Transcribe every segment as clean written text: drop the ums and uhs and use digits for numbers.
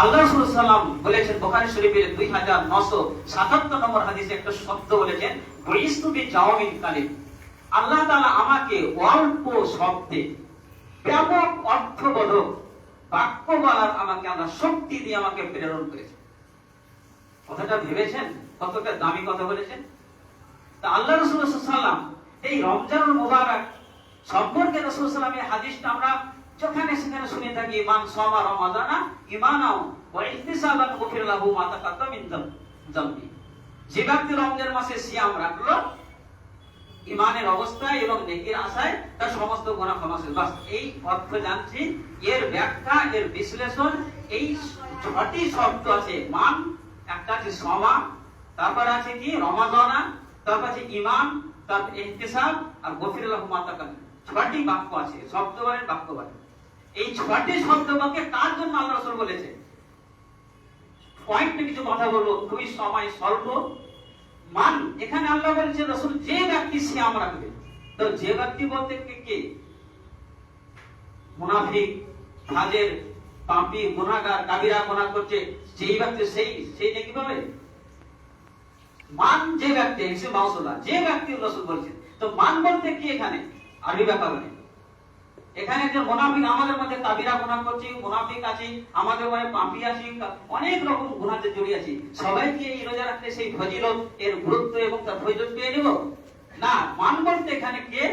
আল্লাহ রাসূল সাল্লাল্লাহু আলাইহি ওয়াসাল্লাম বলেছেন বুখারী শরীফের 2977 নম্বর হাদিসে একটা শব্দ বলেছেন, বুইস্তু বিজাওয়ামিল কালিম। আল্লাহ তাআলা আমাকে অল্প শব্দে ব্যাপক অর্থবোধক বাক্য বলার আমাকে আল্লাহ শক্তি দিয়ে আমাকে প্রেরণ করেছে। কথাটা ভেবেছেন কতটা দামি কথা বলেছেন? তা আল্লাহ রাসূল সাল্লাল্লাহু আলাইহি ওয়াসাল্লাম এই রমজানুল মুবারক সম্পর্কে রাসূল সাল্লাল্লাহু আলাইহি ওয়াসাল্লাম এই হাদিসটা আমরা যেখানে সেখানে শুনে থাকি, মান সামা রমাদানা ঈমানাও ওয়া ইহতিসাবান গুফির লাহু মা তাকাদ্দাম মিন যামবি। যে ব্যক্তি রমজান মাসে সিয়াম রাখলো ঈমানের অবস্থায় এবং নেকির আশায়, তার সমস্ত গুনাহ ক্ষমা হবে। বাস এই অর্থ জানছি। এর ব্যাখ্যা, এর বিশ্লেষণ, এই ছটি শব্দ আছে। মান, একটা আছে সমা, তারপর আছে কি রমাদানা, তারপর আছে ঈমান, তারপর ইহতিসাব আর গুফির লাহু মা তাকাদ্দাম। ছটি বাক্য আছে, শব্দ বলেন, বাক্য বলেন। এই ছটি শব্দ বাক্যে কার জন্য আল্লাহ রাসূল বলেছে? পয়েন্টে কিছু কথা বলবো, খুবই সময় স্বল্প। মান, এখানে আল্লাহ বলেছে রাসূল যে ব্যক্তি সিয়াম রাখবে। তো যে ব্যক্তি বলতে কে? মুনাফিক, ফাজির, পাপী, গুনাহগার, কাবিরা গুনাহ করছে সেই ব্যক্তি সেই নাকি বলে? মান যে ব্যক্তি, ইসে মাউসুলা, যে ব্যক্তি রাসূল বলেছেন। তো মান বলতে কি এখানে? আরবি ব্যাপার নেই। এখানে যে মুনাফিক, আমাদের মধ্যে কাবিরা গুনাহ করছে, মুনাফিক আছে, আমাদের মধ্যে পাপী আছে, অনেক রকম গুনাহতে জড়িয়ে আছে। সবাইকে এই রোজা রাখতে সেই ফজিলত, এর গুরুত্ব এবং তার ফজিলত পেয়ে নেব না। মান বলতে এখানে কে?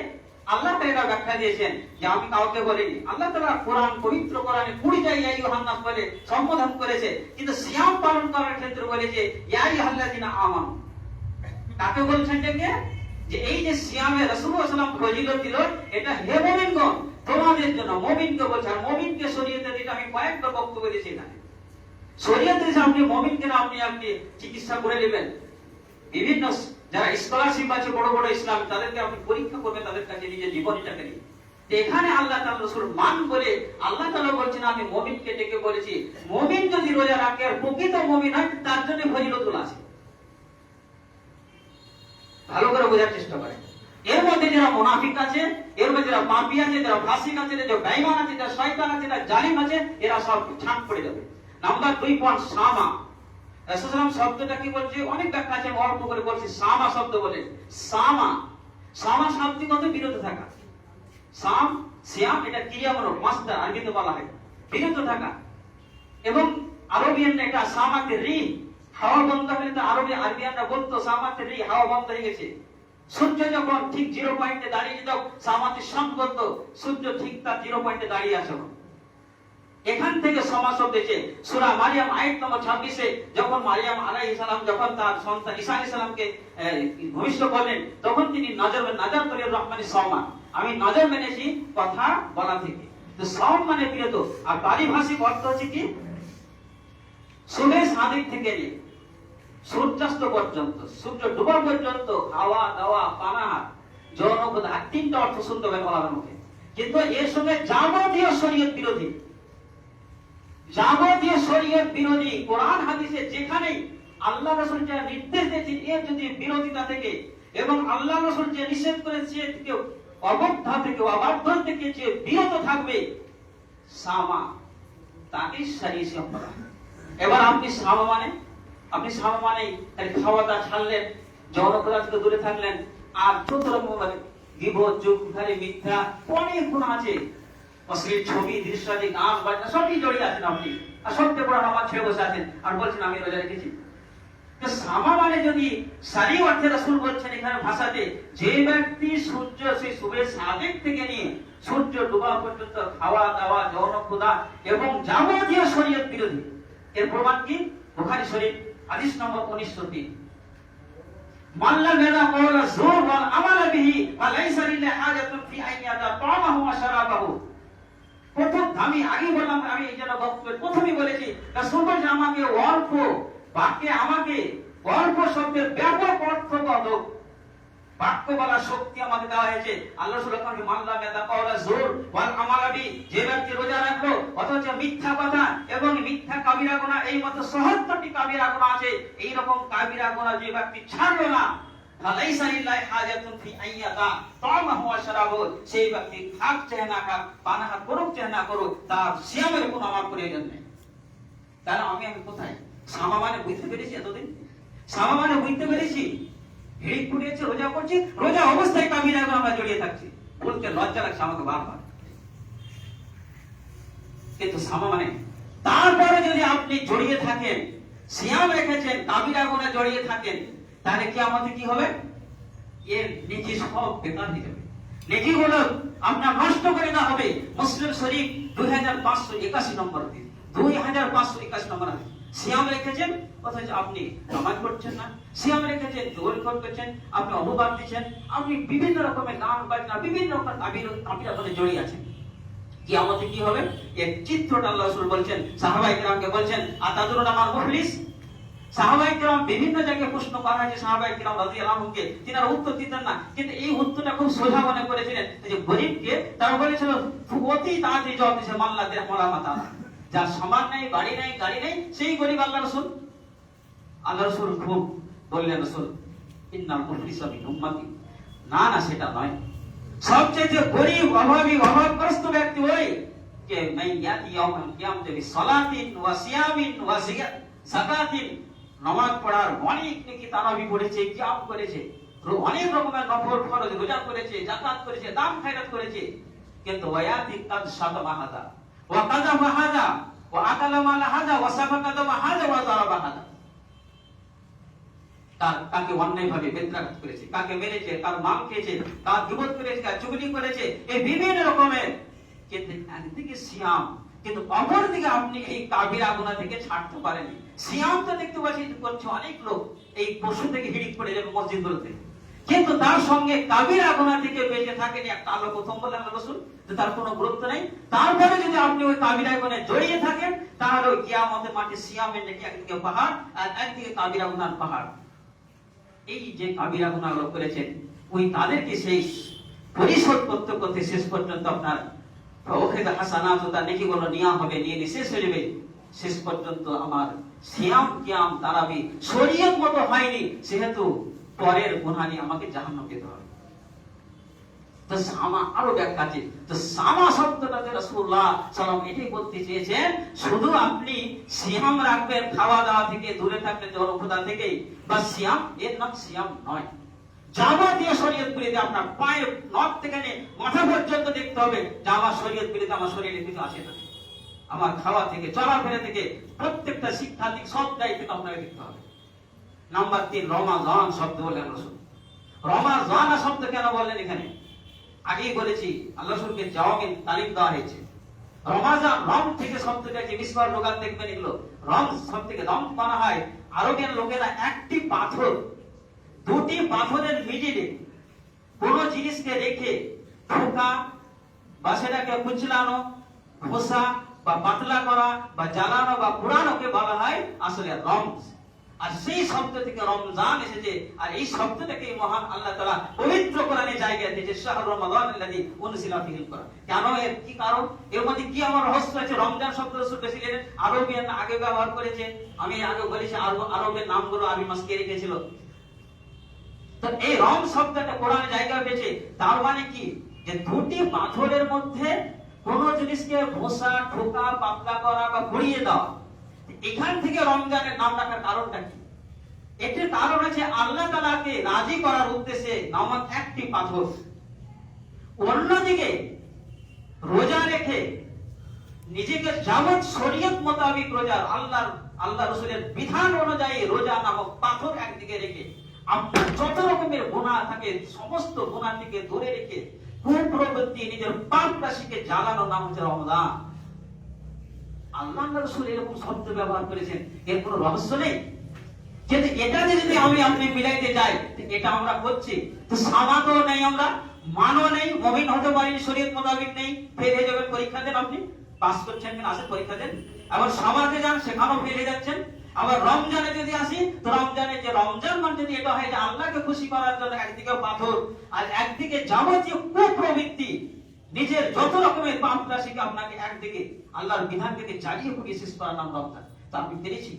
আল্লাহ তাআলা ব্যাখ্যা দিয়েছেন যে আমি কাউকে বলিনি। আল্লাহ তাআলা কোরআন, পবিত্র কোরআনে 20 জায়গায় আইয়ুহান নাস বলে সম্বোধন করেছে, কিন্তু সিয়াম পালন করার ক্ষেত্রে বলেছে ইয়া আইয়ুহাল্লাযিনা আমানু। কাকে বলছেন যে এই যে সিয়ামে রাসূলুল্লাহ সাল্লাল্লাহু আলাইহি ওয়াসাল্লাম ফজিলত দিল, এটা হে মুমিনগণ তোমাদের জন্য। মুমিনকে বলছে, আর মুমিনকে শরীয়তে দিতে আমি কয়েকটা বক্তব্য দিয়েছি এখানে। শরীয়তে যে আপনি মুমিনকে না আপনি চিকিৎসা করে নেবেন, বিভিন্ন যারা স্কলারশিপ আছে বড় বড় ইসলাম, তাদেরকে আপনি পরীক্ষা করবেন তাদের কাছে নিজের জীবনীটাকে নিয়ে। এখানে আল্লাহ তাআলা রাসূল মান বলে আল্লাহ তাআলা বলছেন আমি মুমিনকে ডেকে বলেছি। মুমিন যদি রোজা রাখে আর প্রকৃত মুমিন হয়, তার জন্য ফজিলতগুলো আছে। ভালো করে বোঝার চেষ্টা করেন। এর মধ্যে যারা মুনাফিক আছে, এর মধ্যে যারা পাপী আছে, যারা ফাসিক আছে, যারা বেঈমান আছে, যারা শয়তান আছে, যারা জালিম আছে, এরা সব ছাঁট পড়ে যাবে। নাম্বার 2 পয়েন্ট সামা। রাসূল সাল্লাল্লাহু আলাইহি ওয়াসাল্লাম শব্দটা কি বলছে? অনেক ব্যাখ্যা আছে, অল্প করে বলছি। সামা শব্দ বলে সামা, সামা শাব্দিকত বিরত থাকা। সাম, সিয়াম এটা ক্রিয়ামূলক মাসদার, আরবিতে বলা হয় বিরত থাকা। এবং আরবিয়ান এটা সামাতে রি, হাওয়া বন্ধ হলে তো আরবিয়ানরা বলতো সামাতে রি, হাওয়া বন্ধ হয়ে গেছে। সূর্য যখন ঠিক 0 পয়েন্টে দাঁড়িয়ে যেত, সামাতে শাম বলতো সূর্য ঠিক তার 0 পয়েন্টে দাঁড়িয়ে আছে। এখান থেকে সমা শব্দ এসেছে। সূরা মারিয়াম আয়াত নম্বর 26-এ যখন মারিয়াম আলাইহিস সালাম যখন তার সন্তান ঈসা আলাইহিস সালামকে ভবিষ্যৎ বললেন, তখন তিনি নাজর করি রহমানি সাওমা, আমি নজর মেনেছি কথা বলা থেকে। তো সাওম মানে বিরত। আর পারিভাষিক অর্থ হচ্ছে কি? সুবে সাদিক থেকে নিয়ে সূর্যাস্ত পর্যন্ত, সূর্য ডোবা পর্যন্ত খাওয়া দাওয়া, পানাহার, যৌনপদ, আর 3টা অর্থ শুনতে হবে বলার মুখে। কিন্তু এর সঙ্গে যাবতীয় শরীয়ত বিরোধী, যাবতীয় শরীয়ত বিরোধী কোরআন হাদিসে যেখানেই আল্লাহ রাসূল যা নির্দেশ দিয়েছেন এর যদি বিরোধিতা থেকে, এবং আল্লাহ রাসূল যে নিষেধ করেছে থেকে অবদ্ধ থেকে, অবাধ্য থেকে যে বিরত থাকবে, সামা তাকে শরীয়ত বলা। এবার আপনি সামা মানে তাহলে খাওয়া দাওয়া ছাড়লেন, যৌনপদ থেকে দূরে থাকলেন, আর যত রকম গীবত, চুগলি, মিথ্যা, অনেক গুনাহ আছে, অশ্লীল ছবি, দৃশ্যাদি, গান বাজনা সবই জড়িয়ে আছেন আপনি। আর সত্যি করে নামাজ ছেড়ে বসে আছেন আর বলছেন আমি রোজা রেখেছি। তো সামা মানে যদি সারি অর্থে রাসূল বলছেন এখানে ভাষাতে, যে ব্যক্তি সূর্য সেই সুবে সাদিক থেকে নিয়ে সূর্য ডোবা পর্যন্ত খাওয়া দাওয়া, যৌনপদ এবং যাবতীয় শরীয়ত বিরোধী। এর প্রমাণ কি? বুখারী শরীফ হাদিস নম্বর 1903, মাল্লা মেদা কওলা যুর ওয়াল আমাল বিহি ওয়া লাইসা লিল্লাহি হাজাতুন ফি আইয়াদা তামাহু ওয়া শারাবাহু। প্রথম আমি আগে বললাম, আমি এই জন্য বক্তব্যের প্রথমেই বলেছি রাসূল বলেছেন আমাকে অল্প বাক্যে, আমাকে অল্প শব্দের ব্যাপক অর্থবোধক বাক্য বলার শক্তি আমাকে দেওয়া হয়েছে। আল্লাহ রাসূল আমাকে মাল্লা মেদা কওলা যুর ওয়াল আমাল বিহি, যে ব্যক্তি রোজা রাখলো অথচ মিথ্যা কথা এবং মিথ্যা কাবিরা গুনাহ, এই মত ৭৭টি কাবিরা গুনাহ আছে, এই রকম কাবিরা গুনাহ যে ব্যক্তি ছাড়লো না, লাইসা লিল্লাহি হাজাতুন ফি আইয়াতা তামাহু ওয়া শারাবু, সেই ব্যক্তি খাক চায় না খাক, পানাহার করুক চায় না করুক, তার সিয়ামের কোনো আমার প্রয়োজন নেই। তাহলে আমি কোথায়? সামা মানে বুঝতে পেরেছি এতদিন, সামা মানে বুঝতে পেরেছি হিড়িক ফুটিয়েছে, রোজা করছি, রোজা অবস্থায় কাবিরা আমরা জড়িয়ে থাকছি, বলতে লজ্জা লাগছে আমাকে বারবার। কিন্তু সামা মানে তারপরে যদি আপনি জড়িয়ে থাকেন, সিয়াম রেখেছেন, কাবিরা গুনাহে জড়িয়ে থাকেন, তাহলে কি আমাদের কি হবে? এর নেকি সব বেকার হয়ে যাবে, নেকি গুলো আপনার নষ্ট করে দেওয়া হবে। মুসলিম শরীফ 2581 নম্বর দিন, 2581 নম্বর হাদিস। সিয়াম রেখেছেন অথচ আপনি নামাজ পড়ছেন না, সিয়াম রেখেছেন দৌড় করছেন, আপনি অপবাদ দিচ্ছেন, আপনি বিভিন্ন রকমের গান বাজনা বিভিন্ন রকম কাবিরা গুনাহে জড়িয়ে আছেন। কিয়ামতে কি হবে? এর চিত্রটা আল্লাহ রাসূল বলছেন, সাহাবায়ে কেরামকে বলছেন, আতাদরুনা মাল মুফলিস। সাহাবায়ে কেরাম বিভিন্ন জায়গায় প্রশ্ন করা হয়েছে সাহাবায়ে কেরাম রাদিয়াল্লাহু আনহুকে, তিনারা উত্তর দিতেন না, কিন্তু এই উত্তরটা খুব সোজা মনে করেছিলেন যে গরীবকে তারা বলেছিল অতি তাড়াতাড়ি জবাব দিয়েছে, মাল্লা দে মাতা, যার সমান নেই, বাড়ি নেই, গাড়ি নেই, সেই গরীব আল্লাহ রাসূল। আল্লাহ রাসূল খুব বললেন, রাসূল ইন্নাল মুফলিসা মিন উম্মতি, না না সেটা নয়, সবচেয়ে গরীব অভাবী অভাবগ্রস্ত ব্যক্তি ওই যে মাইয়াতি ইয়াউমাল কিয়ামতি বিসসালাতিন ওয়া সিয়ামিন ওয়া যাকাতিন, নামাজ পড়ার অনেক নেকি তারাবি পড়েছে, কিয়াম করেছে, অনেক রকমের নফল ফরজ রোজা করেছে, যাকাত করেছে, দান খয়রাত করেছে, কিন্তু ওয়ায়াতি কাদ শাতামা হাদা ওয়া কাযাবা হাদা ওয়া আকালা মাল হাদা ওয়া সাফাকা দামা হাদা ওয়া যারাবা হাদা, কাকে অন্যায়ভাবে বেত্রাঘাত করেছে, কাকে মেরেছে, কার মাল খেয়েছে, কার গীবত করেছে, কার চুগলি করেছে, এই বিভিন্ন রকমের। কিন্তু একদিকে সিয়াম, কিন্তু অপরদিকে আপনি এই কাবিরা গুনাহ থেকে ছাড়তে পারেননি। সিয়াম তো দেখতে পাচ্ছি করছে অনেক লোক, এই পশু থেকে হিড়িক পড়ে যাবে মসজিদগুলোতে, কিন্তু তার সঙ্গে কাবিরা গুনাহ থেকে বেঁচে থাকেনি। একটা আল্লাহ প্রথম বললেন রাসূল যে তার কোনো গুরুত্ব নেই, তারপরে যদি আপনি ওই কাবিরা গুনাহে জড়িয়ে থাকেন, তাহলে ওই কিয়ামতের মাঠে সিয়ামের নাকি একদিকে পাহাড় আর একদিকে কাবিরা গুনাহর পাহাড়। এই যে কাবিরা গুনাহ করেছেন, ওই তাদেরকে সেই পরিশোধ করতে করতে শেষ পর্যন্ত আপনার ওখেদা হাসানাত তার নেকিগুলো নেওয়া হবে, নিয়ে শেষ হয়ে যাবে। শেষ পর্যন্ত আমার সিয়াম কিয়াম তারাবি শরীয়ত মতো হয়নি, সেহেতু পরের গুনাহ নিয়ে আমাকে জাহান্নামে যেতে হবে। তো সামা আরো ব্যাখ্যা আছে। তো সামা শব্দটাতে রাসূলুল্লাহ সাল্লাল্লাহু আলাইহি ওয়াসাল্লাম এটাই বলতে চেয়েছেন, শুধু আপনি সিয়াম রাখবেন খাওয়া দাওয়া থেকে দূরে থাকবেন, জনপ্রদা থেকে, বা সিয়াম এর নাম সিয়াম নয়। যাবতীয় শরীয়ত বিরোধী আপনার পায়ের নখ থেকে নিয়ে মাথা পর্যন্ত দেখতে হবে যে আমার শরীয়ত বিরোধী আমার শরীরে কিছু আছে না, আমার খাওয়া থেকে চলাফেরা থেকে প্রত্যেকটা শিক্ষা দিক সব দায়িত্ব আপনাকে দেখতে হবে। নাম্বার 3, রমাজান শব্দ বললেন রাসূল। রমাজান শব্দ কেন বললেন এখানে? আগেই বলেছি আল্লাহ রাসূলকে জওয়াবিন তালিম দেওয়া হয়েছে। রমাজান রম থেকে শব্দটা যে মিসবার লোগাত দেখবেন, এগুলো রম শব্দ থেকে রম মানা হয় আরবের লোকেরা একটি পাথর, দুটি পাথরের মিডিলে কোন জিনিসকে রেখে ঠোকা বা সেটাকে কুচলানো, ঘষা বা পাতলা করা বা জ্বালানো বা পুরানোকে বলা হয় আসলে রমজ। আর সেই শব্দ থেকে রমজান এসেছে। আর এই শব্দটাকে মহান আল্লাহ তাআলা পবিত্র কোরআনে জায়গা দিয়েছে, শাহরুর রমাদানাল্লাযী উনজিলা ফীহিল কোরআন। কেন, এর কি কারণ, এর মধ্যে কি আমার রহস্য আছে? রমজান শব্দ রাসূল বেশি জানেন, আরবিয়ান আগে ব্যবহার করেছে। আমি আগে বলেছি আরবের নামগুলো আরবি মাসকে রেখেছিল। তো এই রম শব্দটা কোরআনে জায়গা পেয়েছে, তার মানে কি যে দুটি পাথরের মধ্যে কোন জিনিসকে ঘষা, ঠোকা, পাতলা করা বা ঘুরিয়ে দেওয়া। এখান থেকে রমজানের নাম রাখার কারণটা কি? এটির কারণ আছে আল্লাহ তাআলাকে রাজি করার উদ্দেশ্যে নামাজ একটি পাথর। অন্যদিকে রোজা রেখে নিজেকে যাবত শরীয়ত মোতাবেক রোজা, আল্লাহ রাসূলের বিধান অনুযায়ী রোজা নামক পাথর একদিকে রেখে আপনার যত রকমের গুনাহ থাকে সমস্ত গুনাহ থেকে দূরে রেখে কুপ্রবৃত্তি নিজের পাপ রাশিকে জ্বালানো নাম হচ্ছে রমজান। আল্লাহ রাসূল এরকম শব্দ ব্যবহার করেছেন, এর কোনো রহস্য নেই। কিন্তু এটা যদি আপনি মিলাইতে যাই, এটা আমরা করছি, তো সামাদও নেই, আমরা মানও নেই, মুমিন হতে পারিনি, শরীয়ত মোতাবেক নেই, ফেল হয়ে যাবেন। পরীক্ষা দেন, আপনি পাস করছেন কিনা আসেন পরীক্ষা দেন। আবার সমাজে যান, সেখানেও ফেল হয়ে যাচ্ছেন। আবার রমজানে যদি আসি, তো রমজানে যে রমজান মানে যদি এটা হয় যে আল্লাহকে খুশি করার জন্য একদিকে পাথর আর একদিকে যাবতীয় কুপ্রবৃত্তি, নিজের যত রকমের পাপ রাশিকে আপনাকে একদিকে আল্লাহর বিধান থেকে চালিয়ে পুড়িয়ে শেষ করার নাম রমজান। তা আমি পেরেছি,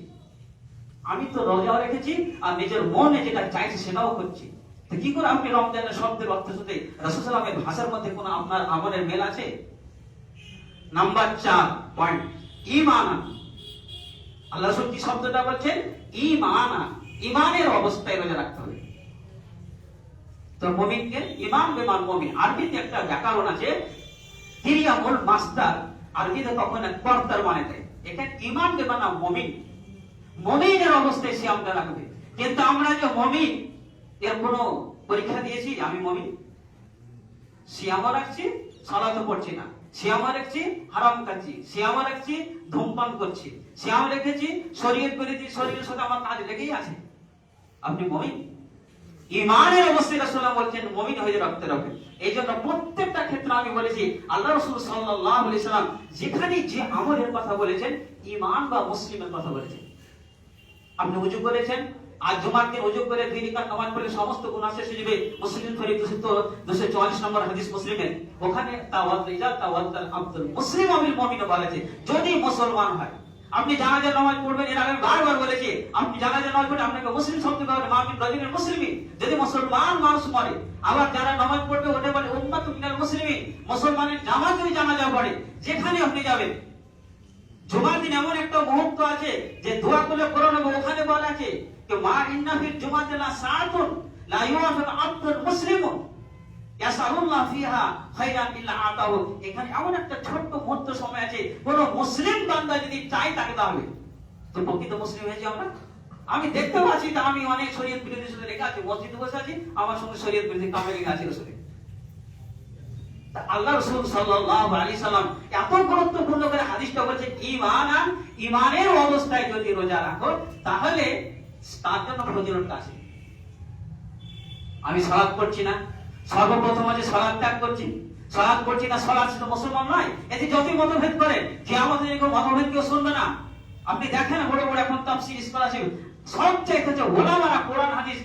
আমি তো রোজা রেখেছি আর নিজের মনে যেটা চাইছে সেটাও করছি। তো কি করে আপনি রমজানের শব্দের অর্থের সাথে রাসূল সাল্লাল্লাহু আলাইহি ওয়াসাল্লামের ভাষার মধ্যে কোনো আপনার আমলের মেল আছে? নাম্বার 4 পয়েন্ট, ঈমান। আল্লাহ রাসূল কি শব্দটা বলছেন? ঈমানা, ঈমানের অবস্থায় রোজা রাখতে হবে। তো মুমিনকে ঈমান বেমান মুমিন, আরবিতে একটা ব্যাকরণ আছে, কিরিয়ামুল মাসদার, আরবিতে তখন এক কর্তার মানে দেয়। এখানে ঈমান বেমান মুমিন, মুমিনের অবস্থায় সিয়ামটা রাখবে। কিন্তু আমরা যে মুমিন, এর কোনো পরীক্ষা দিয়েছি আমি মুমিন? সিয়ামও রাখছি, সালাতও পড়ছি না, সিয়ামও রাখছি, হারাম খাচ্ছি, সিয়ামও রাখছি, ধূমপান করছি, সিয়াম রেখেছি, শরীয়ত করেছি, শরীরের সাথে আমার কাজ লেগেই আছে। আপনি মুমিন? ঈমানের অবস্থায় রাসূলুল্লাহ বলছেন মুমিন হয়ে রাখতে হবে। এই জন্য প্রত্যেকটা ক্ষেত্রে আমি বলেছি আল্লাহ রাসূল সাল্লাল্লাহু আলাইহি সাল্লাম যেখানে যে আমলের কথা বলেছেন, ঈমান বা মুসলিমের কথা বলেছেন। আপনি ওযু করেছেন, আজ জুমার দিন ওযু করে 2 রাকাত নামাজ পড়লে সমস্ত গুনাহ শেষ হয়ে যাবে। মুসলিম শরীফ 244 নম্বর হাদিস মুসলিমের, ওখানে তাওয়াক্কাল আব্দুল মুসলিম আবিল মুমিন বলেছে যদি মুসলমান হয়। আপনি জানাজা নামাজ পড়বেন, এর আগে বারবার বলেছি আপনি জানাজা নামাজ পড়লে আপনাকে মুসলিম শব্দ পাবেন, মামিন রাজুলের মুসলিমিন, যদি মুসলমান মানুষ মরে। আবার যারা নামাজ পড়বে ওটা বলে উম্মাতুন মিনাল মুসলিমিন, মুসলমানের জামাত যদি জানাজা পড়ে যেখানে আপনি যাবেন। জুমার দিন এমন একটা মুহূর্ত আছে যে দোয়া করলে কোরআন ওখানে বলা আছে যে মা ইন্না ফিল জুমাতি লা সাআতুন লা ইউআফিক আব্দুল মুসলিমুন ইয়াসালুল্লাহ ফিহা খায়রান ইল্লা আতাহু। এখানে এমন একটা ছোট্ট মুহূর্ত সময় আছে, কোন মুসলিম বান্দা যদি চায় তাকে দেওয়া হবে। তো প্রকৃত মুসলিম হয়েছি আমরা? আমি দেখতে পাচ্ছি যে আমি অনেক শরীয়ত বিরোধী সাথে লেখা আছে, মসজিদে বসে আছি, আমার সঙ্গে শরীয়ত বিরোধী কামে লেখা আছে রসুলের। আল্লাহ রাসূল সাল্লাল্লাহু আলাইহি সাল্লাম এত গুরুত্বপূর্ণ করে হাদিসটা বলেছে ঈমান, ঈমানের অবস্থায় যদি রোজা রাখো তাহলে তার জন্য ফজিলত আছে। আমি সালাত করছি না, সর্বপ্রথম আছে সালাত ত্যাগ করছি, সালাত করছি না, সালাত শুধু মুসলমান নয়। এতে যতই মতভেদ করে কিয়ামতের দিনে কোনো মতভেদ কেউ শুনবে না। আপনি দেখেন বড় বড় এখন তাফসীর স্কলারশিপ সবচেয়ে হচ্ছে ওলামারা কোরআন হাদিস,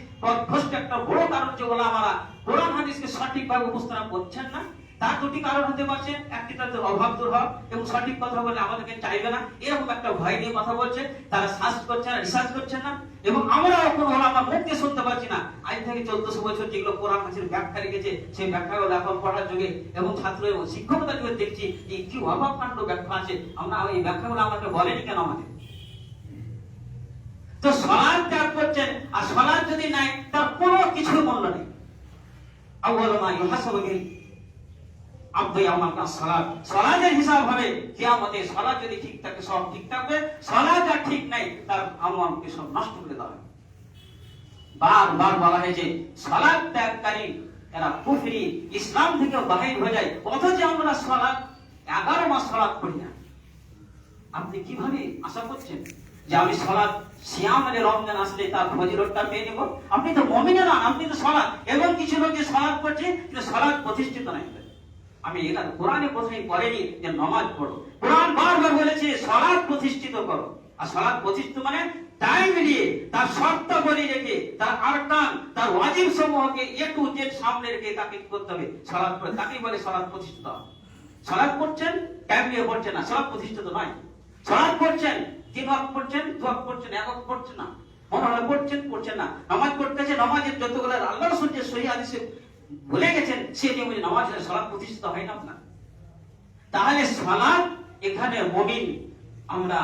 ফার্স্ট একটা বড় কারণ হচ্ছে ওলামারা কোরআন হাদিসকে সঠিকভাবে উপস্থাপন করছেন না। তার দুটি কারণ হতে পারছে, একটি তাদের অভাব দুর্ভাব এবং সঠিক কথা বলে আমাদেরকে চাইবে না, এরকম একটা ভয় নিয়ে কথা বলছে। তারা সার্চ করছে না, রিসার্চ করছেন না, এবং আমরা এখন ওলামা মুখে শুনতে পাচ্ছি না। আজ থেকে 1400 বছর যেগুলো কোরআন হাদিসের ব্যাখ্যা লিখেছে সেই ব্যাখ্যাগুলো এখন পড়ার যুগে এবং ছাত্র এবং শিক্ষকতার যুগে দেখছি যে কি অভাবকাণ্ড ব্যাখ্যা আছে। আমরা এই ব্যাখ্যাগুলো আমাকে বলেনি কেন আমাদের? তো সালাত ত্যাগ করছেন, আর সালাত যদি নাই তার কোনো কিছু মূল্য নেই। আউয়ালু মা ইউহাসাবু বিহি আব্দু ইয়াওমাল সালাত, সালাতের হিসাব হবে কিয়ামতে। সালাত যদি ঠিক থাকে সব ঠিক থাকবে, সালাত আর ঠিক নাই তার আমলকে সব নষ্ট করে দেবে। বারবার বলা হয়েছে সালাত ত্যাগকারী এরা কুফরি, ইসলাম থেকে বাহির হয়ে যায়। অথচ আমরা সালাত 11 মাস সালাত করি না। আপনি কিভাবে আশা করছেন যে আমি সালাত সিয়াম মানে রমজান আসলে তার ফজিলতটা পেয়ে নেব? আপনি তো মুমিন না, আপনি তো সালাত, এবং কিছু লোক যে সালাত করছে কিন্তু সালাত প্রতিষ্ঠিত নাই। আমি এটা কোরআনে প্রথমে পড়েনি যে নামাজ পড়ো, কোরআন বারবার বলেছে সালাত প্রতিষ্ঠিত করো। আর সালাত প্রতিষ্ঠিত মানে টাইম মিলিয়ে তার শর্তাবলী রেখে তার আরকান তার ওয়াজিব সমূহকে একটু যে সামনে রেখে তাকে করতে হবে। সালাত পড়ে তাকেই বলে সালাত প্রতিষ্ঠিত। সালাত পড়ছেন টাইম নিয়ে পড়ছেন না, সালাত প্রতিষ্ঠিত নয়। সালাত পড়ছেন 3 ওয়াক্ত পড়ছেন, 2 ওয়াক্ত পড়ছেন, 1 ওয়াক্ত পড়ছেন না, মনে হয় পড়ছেন না। নামাজ পড়তেছে, নামাজের যতগুলো আল্লাহ রাসূল যে সহিহ হাদিসে বলে গেছেন সে নিয়মে নামাজ সালাত প্রতিষ্ঠিত হয় না আপনার। তাহলে সালাত এখানে মুমিন আমরা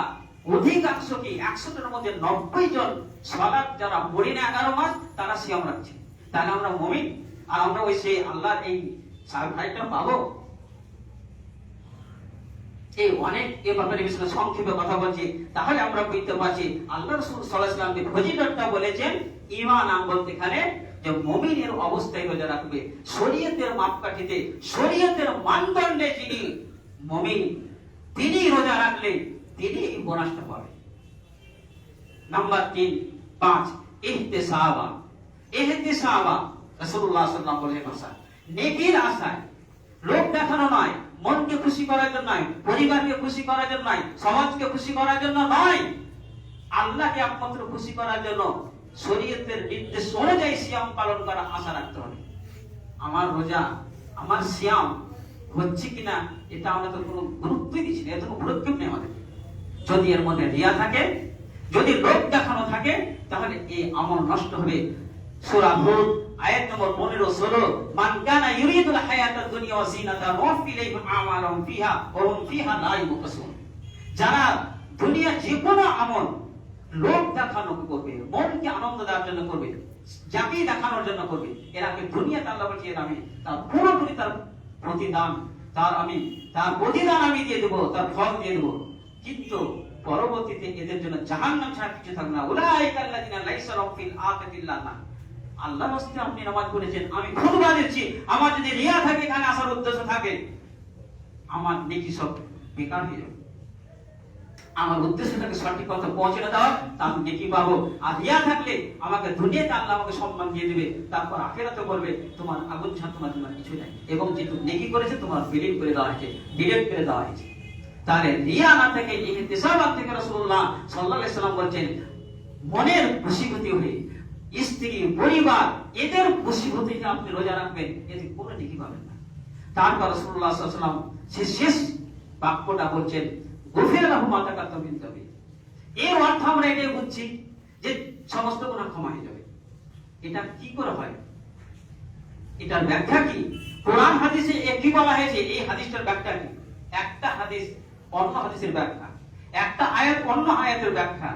অধিকাংশ কি 100 জনের মধ্যে 90 জন সালাত যারা পড়ি না 11 মাস তারা সিয়াম রাখছে। তাহলে আমরা মুমিন, আর আমরা ওই সেই আল্লাহর এই সার্টিফিকেটটা পাবো? এই অনেক এ ব্যাপারে বিষয়ে সংক্ষেপে কথা বলছি। তাহলে আমরা বুঝতে পারছি আল্লাহ রাসূল সাল্লাল্লাহু আলাইহি ওয়াসাল্লাম যে ফজিলতটা বলেছেন ঈমান বলতে এখানে যে মুমিনের অবস্থায় রোজা রাখবে, শরীয়তের মাপকাঠিতে শরীয়তের মানদণ্ডে যিনি মুমিন তিনি রোজা রাখলে তিনি এই বোনাসটা পাবেন। নাম্বার 3 5 ইহতিসাবা। ইহতিসাবা রাসূলুল্লাহ সাল্লাল্লাহু আলাইহি ওয়াসাল্লাম বলেছেন ভাষা নেকির আশায়, লোক দেখানো নয়, মনকে খুশি করার জন্য নয়, পরিবারকে খুশি করার জন্য নয়, সমাজকে খুশি করার জন্য নয়, আল্লাহকে একমাত্র খুশি করার জন্য শরীয়তের নির্দেশ অনুযায়ী সিয়াম পালন করা আশা রাখতে হবে। আমার রোজা আমার সিয়াম হচ্ছে কিনা এটা আমরা তো কোনো গুরুত্বই দিচ্ছি না, এত গুরুত্ব নেই আমাদের। যদি এর মধ্যে রিয়া থাকে, যদি লোক দেখানো থাকে তাহলে এই আমল নষ্ট হবে। সূরা হুদ আয়াত নম্বর 15-16 মান কানা ইউরিদুল হায়াতাদ দুনিয়া ওয়া জিনাতাহা ওয়া ফিলাইহিম আমালুহুম ফিহা ওয়া হুম ফিহা লা ইউবখাসুন। যারা দুনিয়া যে কোনো আমল লোক দেখানো করবে, মনকে আনন্দ দেওয়ার জন্য করবে, যাকে দেখানোর জন্য করবে, এরাকে দুনিয়াতে আল্লাহ বলছে এর আমি তার পুরোপুরি তার প্রতিদান আমি দিয়ে দেবো, তার ফল দিয়ে দেবো। কিন্তু পরবর্তীতে এদের জন্য জাহান্নাম ছাড়া কিছু থাকবে না। উলাইকা আল্লাযিনা লাইসা লাহুম ফিল আখিরাতি ইল্লা নার। আল্লাহর রাস্তায় আপনি নামাজ পড়েছেন, আমি খুতবা দিচ্ছি, আমার যদি রিয়া থাকে, এখানে আসার উদ্দেশ্য থাকে, আমার নেকি সব বেকার হয়ে যাবে। আমার উদ্দেশ্যটাকে সঠিক কথা পৌঁছে দেওয়া, তার নেকি পাবো। আর রিয়া থাকলে আমাকে দুনিয়াতে আল্লাহ আমাকে সম্মান দিয়ে দিবে, তারপর আখিরাতে বলবে তোমার আগুন ছাড়া তোমার জন্য কিছু নাই, এবং যেটুকু নেকি করেছে তোমার বিলীন করে দেওয়া হয়েছে, ডিলেট করে দেওয়া হয়েছে। তাহলে রিয়া না থেকে ইহতিসাবাত থেকে রাসূলুল্লাহ সাল্লাল্লাহু আলাইহি সাল্লাম বলেন মনের খুশিভূতি হয়ে স্ত্রী পরিবার এদের খুশিভূতি আপনি রোজা রাখবেন, এতে কোনো নেকি পাবেন না। তারপর রাসূলুল্লাহ সাল্লাল্লাহু আলাইহি সাল্লাম শেষ বাক্যটা বলছেন গফির লাহু মা তাকাদ্দাম মিন যামবি। এর অর্থ আমরা এটাই বুঝছি যে সমস্ত গুনাহ ক্ষমা হয়ে যাবে। এটা কি করে হয়, এটার ব্যাখ্যা কি? কোরআন হাদিসে কি বলা হয়েছে, এই হাদিসটার ব্যাখ্যা কি? একটা হাদিস অন্য হাদিসের ব্যাখ্যা, একটা আয়াত অন্য আয়াতের ব্যাখ্যা,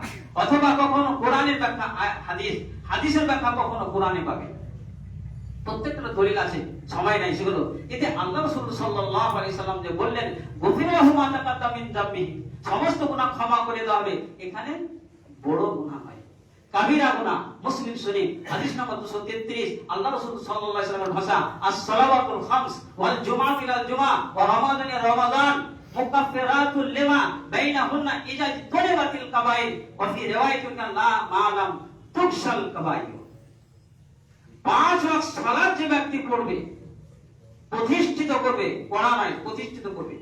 অথবা কখনো কোরআনের ব্যাখ্যা হাদিসের ব্যাখ্যা কখনো কোরআনে পাবে। প্রত্যেকটা দলিল আছে, সময় নাই সেগুলো। এতে আল্লাহ রাসূল সাল্লাল্লাহু আলাইহি সাল্লাম যে বললেন গফির লাহু মা তাকাদ্দাম মিন যামবি, সমস্ত গুনাহ ক্ষমা করে দেওয়া হবে, এখানে বড় গুনাহ হয়, কাবিরা গুনাহ। মুসলিম শরীফ হাদিস নম্বর 233, আল্লাহ রাসূল সাল্লাল্লাহু আলাইহি সাল্লামের ভাষা as-সালাওয়াতুল খামস ওয়াল জুমআতু ইলাল জুমআ ওয়া রমাদানু রমাদান মুকাফফিরাতুল লিমা বাইনাহুন্না ইজা তুলিবাতিল কাবাইর ওয়া ফি রিওয়ায়াতিন লা মা'লাম তুকশাল কাবাইর। 5 ওয়াক্ত সালাত যে ব্যক্তি পড়বে, প্রতিষ্ঠিত করবে, পড়া নয় প্রতিষ্ঠিত করবে,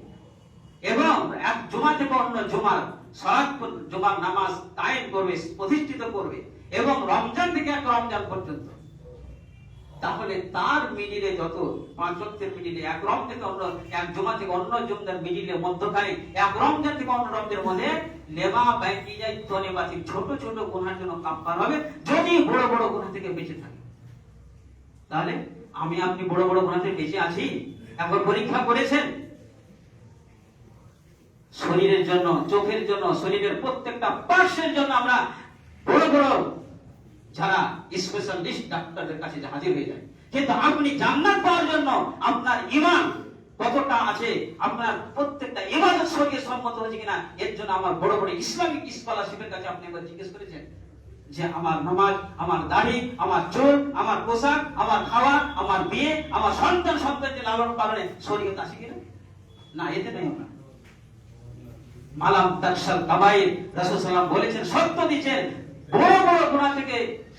এবং এক জুমা থেকে অন্য জুমার সালাত জুমার নামাজ কায়েম করবে, প্রতিষ্ঠিত করবে, এবং রমজান থেকে এক রমজান পর্যন্ত, তাহলে তার মিডিলে যত 5 ওয়াক্তের মিডিলে এক রমজান থেকে অন্য, এক জুমা থেকে অন্য জুমার মিডিলে মধ্যখানে এক রমজান থেকে অন্য রমজানের মধ্যে লেমা বাইকি যায় তনিবাতি ছোট ছোট গুনাহের জন্য কাফার হবে, যদি বড় বড় গুনাহ থেকে বেঁচে থাকে। তাহলে আমি আপনি বড় বড় গুনাহ থেকে বেঁচে আছি? একবার পরীক্ষা করেছেন? শরীরের জন্য, চোখের জন্য, শরীরের প্রত্যেকটা পার্শ্বের জন্য আমরা বড় বড় যারা স্পেশালিস্ট ডাক্তারদের কাছে হাজির হয়ে যায়, কিন্তু আপনি জান্নাত পাওয়ার জন্য আপনার ঈমান কতটা আছে, আপনার প্রত্যেকটা ইবাদত শরীয়ত সম্মত হয়েছে কিনা, এর জন্য আমার বড় বড় ইসলামিক স্কলারশিপের কাছে আপনি একবার জিজ্ঞেস করেছেন যে আমার নামাজ, আমার দাড়ি, আমার চুল, আমার পোশাক, আমার খাওয়া, আমার বিয়ে, আমার সন্তানদের লালন পালনে শরীয়ত আছে কিনা? না, এতে নেই। আমরা মালাম তাকশাল কাবাইর, রাসূল সাল্লাল্লাহু আলাইহি ওয়াসাল্লাম বলেছেন, সত্য দিয়েছেন, বড় বড় গুনাহ থেকে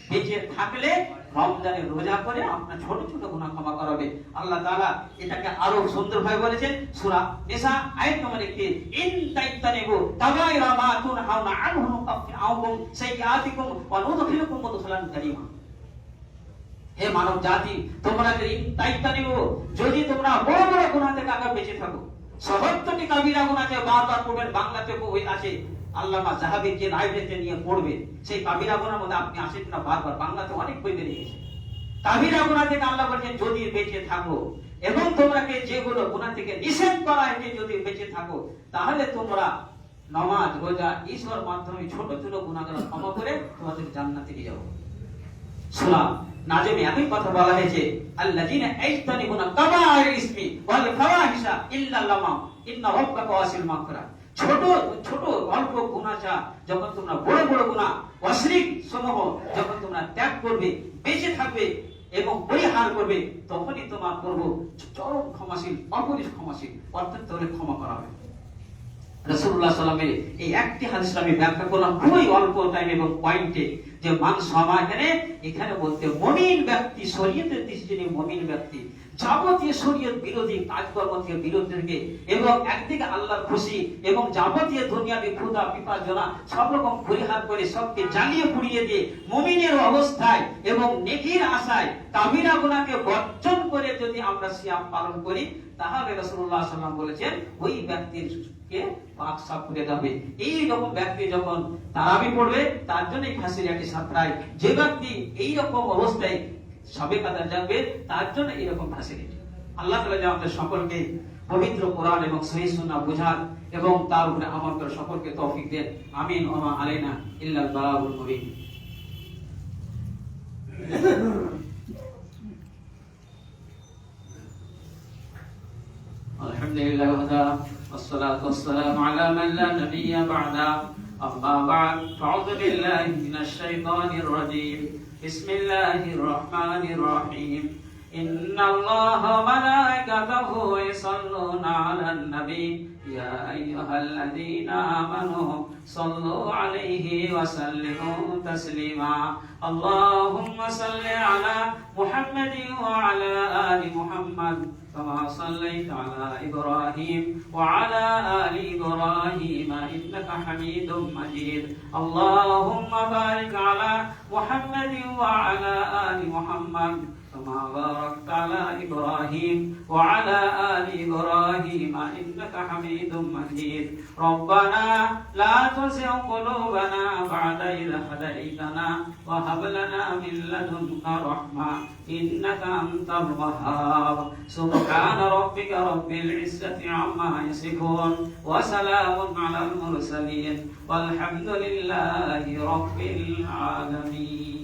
বেঁচে থাকলে রমজানে রোজা করে আপনার ছোট ছোট গুনাহ ক্ষমা করাবে। আল্লাহ তাআলা এটাকে আরো সুন্দরভাবে বলেছেন সূরা নিসা আয়াত নম্বর 21, ইন তাইতানিবু কাবাইরা মা তুনহাউনা আনহু নুকাফির আনকুম সাইয়্যাতিকুম ওয়া নুদখিলুকুম মুদখালান কারীমা। হে মানব জাতি, তোমরা যদি তোমরা বড় বড় গুনাহ থেকে আগে বেঁচে থাকো, ৭০টি কাবিরা গুনাহ আছে, বারবার পড়বেন, বাংলাতে বই আছে, আল্লামা জাহাবীর যে লাইব্রেরিতে নিয়ে পড়বে, সেই কাবিরা গুনার মধ্যে আপনি আসেন না, বারবার বাংলাতে অনেক বই বেরিয়ে গেছে। কাবিরা গুনাহ থেকে আল্লাহ বলেন যদি বেঁচে থাকো, এবং তোমরাকে যেগুলো গুনাহ থেকে নিষেধ করা হয়েছে যদি বেঁচে থাকো, তাহলে তোমরা নামাজ, রোজা, ঈশ্বর মাধ্যমে ছোট ছোট গুনাহগুলো ক্ষমা করে তোমাদের জান্নাতে নিয়ে যাবো। সূরা নাজমে একই কথা বলা হয়েছে, আল্লাযীনা ইয়াজতানিবুনা কাবাইর ইসমি ওয়াল ফাওয়াহিশা ইল্লা লামা ইন্না রাব্বাকা ওয়াসিউল মাগফিরাহ। ছোট ছোট অল্প গুনাহ যখন তোমরা বড় বড় গুনাহ অশ্লীল সমূহ যখন তোমরা ত্যাগ করবে, বেঁচে থাকবে এবং পরিহার করবে, তখনই তোমার প্রভু চরম ক্ষমাশীল, অপরিস ক্ষমাশীল, অর্থাৎ তাহলে ক্ষমা করা হবে। রাসূলুল্লাহ সাল্লাল্লাহু আলাইহি ওয়াসাল্লামের এই একটি হাদিস আমি ব্যাখ্যা করলাম খুবই অল্প টাইম এবং পয়েন্টে, যে মানুষ এখানে বলতে মুমিন ব্যক্তি, শরীয়তের দৃষ্টিতে মুমিন ব্যক্তি যাবতীয় শরীয়ত বিরোধী কাজকর্ম থেকে বিরত থেকে, এবং একদিকে আল্লাহর খুশি এবং যাবতীয় দুনিয়াবি ক্ষুধা পিপাসা সব রকম পরিহার করে সবকে জ্বালিয়ে পুড়িয়ে দিয়ে মুমিনের অবস্থায় এবং নেকির আশায় কাবিরা গুনাহকে বর্জন করে যদি আমরা সিয়াম পালন করি, তাহলে রাসূলুল্লাহ সাল্লাল্লাহু আলাইহি ওয়াসাল্লাম বলেছেন ওই ব্যক্তিকে পাক সাফ করে দেবে। এই রকম ব্যক্তি যখন তারাবি পড়বে, তার জন্য ফাঁসির একটি সাপ্তাহ, যে ব্যক্তি এই রকম অবস্থায় সবে কাদার যাবে, তার জন্য এরকম ফ্যাসিলিটি। আল্লাহ তাআলা আমাদের সকলকে পবিত্র কোরআন এবং সহিহ সুন্নাহ বুঝার এবং তার উপরে আমল করে সকলকে তৌফিক দেন। আমিন ওয়া মা আলাইনা ইল্লাল বালাগুল মুবিন। আলহামদুলিল্লাহ والصلاة والسلام على من لا نبي بعده. أما بعد فأعوذ بالله من الشيطان الرجيم. بسم الله الرحمن الرحيم. إن الله وملائكته يصلون على النبي يا أيها الذين آمنوا صلوا عليه وسلموا تسليما. اللهم صل على محمد وعلى آل محمد كما صليت على إبراهيم وعلى آل إبراهيم إنك حميد مجيد. اللهم بارك على محمد وعلى آل محمد كما باركت على إبراهيم وعلى آل إبراهيم إنك حميد مجيد. ربنا لا تزغ قلوبنا بعد إذ هديتنا وهب لنا من لدنك رحمة إنك أنت الوهاب. سبحان ربك رب العزة عما يصفون وسلام على المرسلين والحمد لله رب العالمين.